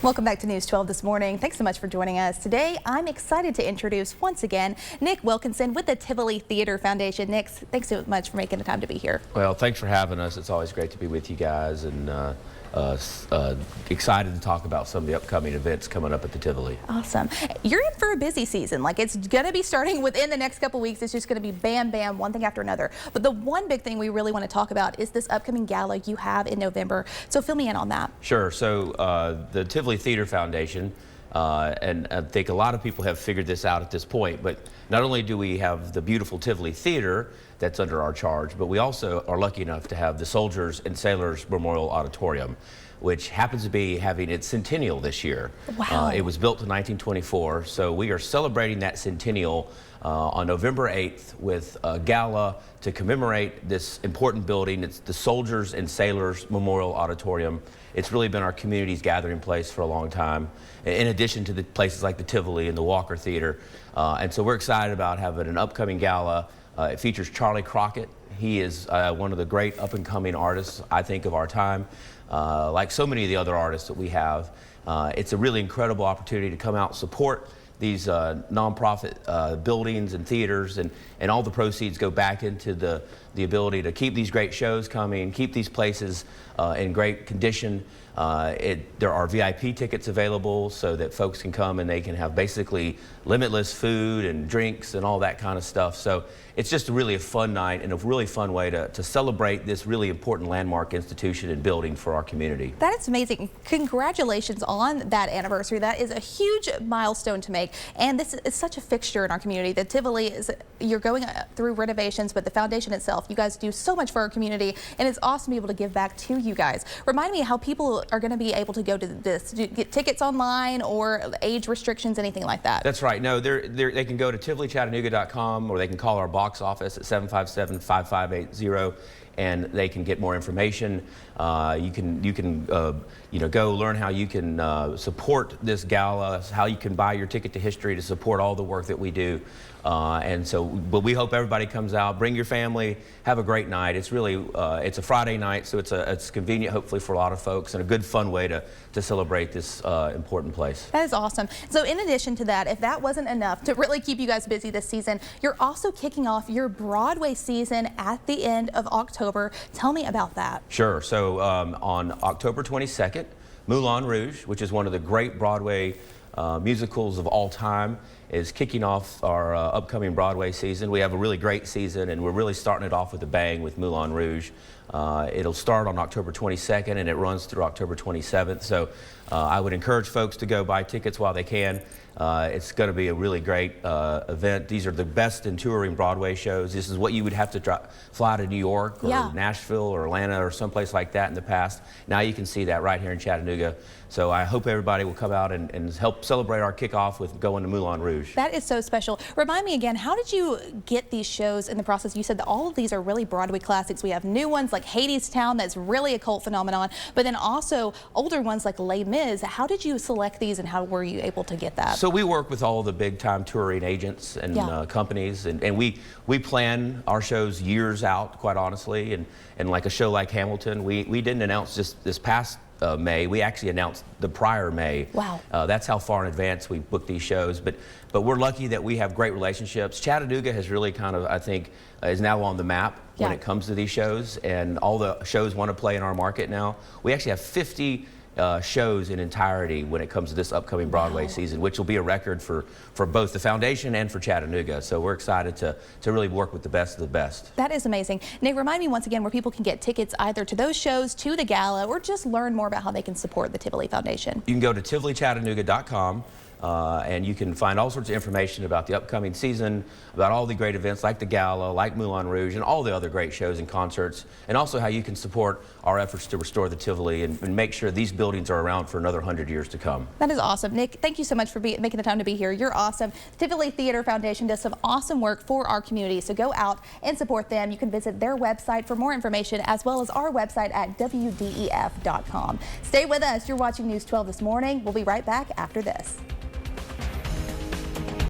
Welcome back to News 12 this morning. Thanks so much for joining us. Today, I'm excited to introduce once again Nick Wilkinson with the Tivoli Theatre Foundation. Nick, thanks so much for making the time to be here. Well, thanks for having us. It's always great to be with you guys, and excited to talk about some of the upcoming events coming up at the Tivoli. Awesome. You're in for a busy season. Like, it's going to be starting within the next couple weeks. It's just going to be bam, bam, one thing after another. But the one big thing we really want to talk about is this upcoming gala you have in November. So fill me in on that. Sure. So the Tivoli Theatre Foundation, and I think a lot of people have figured this out at this point, but not only do we have the beautiful Tivoli Theatre that's under our charge, but we also are lucky enough to have the Soldiers and Sailors Memorial Auditorium, which happens to be having its centennial this year. Wow. It was built in 1924, so we are celebrating that centennial on November 8th with a gala to commemorate this important building. It's the Soldiers and Sailors Memorial Auditorium. It's really been our community's gathering place for a long time, in addition to the places like the Tivoli and the Walker Theater. And so we're excited about having an upcoming gala. It features Charlie Crockett. He is one of the great up-and-coming artists, I think, of our time. Like so many of the other artists that we have, it's a really incredible opportunity to come out and support these nonprofit buildings and theaters, and all the proceeds go back into the ability to keep these great shows coming, keep these places in great condition. There are VIP tickets available so that folks can come and they can have basically limitless food and drinks and all that kind of stuff. So it's just really a fun night and a really fun way to celebrate this really important landmark institution and building for our community. That is amazing. Congratulations on that anniversary. That is a huge milestone to make, and this is such a fixture in our community. The Tivoli is, you're going through renovations, but the foundation itself, you guys do so much for our community, and it's awesome to be able to give back to you guys. Remind me how people are going to be able to go to this. Do you get tickets online or age restrictions, anything like that? That's right. No, they can go to TivoliChattanooga.com, or they can call our box office at 757-5580, and they can get more information. You can go learn how you can support this gala, how you can buy your ticket to history to support all the work that we do. But we hope everybody comes out, bring your family, have a great night. It's really, it's a Friday night, so it's convenient, hopefully, for a lot of folks, and a good, fun way to celebrate this important place. That is awesome. So in addition to that, if that wasn't enough to really keep you guys busy this season, you're also kicking off your Broadway season at the end of October. Tell me about that. Sure. So on October 22nd, Moulin Rouge, which is one of the great Broadway musicals of all time, is kicking off our upcoming Broadway season. We have a really great season, and we're really starting it off with a bang with Moulin Rouge. It'll start on October 22nd, and it runs through October 27th. So I would encourage folks to go buy tickets while they can. It's going to be a really great event. These are the best in touring Broadway shows. This is what you would have to fly to New York or Nashville or Atlanta or someplace like that in the past. Now you can see that right here in Chattanooga. So I hope everybody will come out and help celebrate our kickoff with going to Moulin Rouge. That is so special. Remind me again, how did you get these shows in the process? You said that all of these are really Broadway classics. We have new ones like Hadestown, that's really a cult phenomenon, but then also older ones like Les Mis. How did you select these, and how were you able to get that? So we work with all the big time touring agents and companies, and we plan our shows years out, quite honestly, and like a show like Hamilton, we didn't announce just this past May. We actually announced the prior May. Wow. That's how far in advance we book these shows, but we're lucky that we have great relationships. Chattanooga has really kind of, I think, is now on the map when it comes to these shows, and all the shows want to play in our market now. We actually have 50 shows in entirety when it comes to this upcoming Broadway season, which will be a record for both the foundation and for Chattanooga. So we're excited to really work with the best of the best. That is amazing. Nick, remind me once again where people can get tickets either to those shows, to the gala, or just learn more about how they can support the Tivoli Foundation. You can go to TivoliChattanooga.com. And you can find all sorts of information about the upcoming season, about all the great events like the gala, like Moulin Rouge, and all the other great shows and concerts, and also how you can support our efforts to restore the Tivoli and make sure these buildings are around for another 100 years to come. That is awesome. Nick, thank you so much for making the time to be here. You're awesome. Tivoli Theatre Foundation does some awesome work for our community, so go out and support them. You can visit their website for more information, as well as our website at WDEF.com. Stay with us. You're watching News 12 this morning. We'll be right back after this.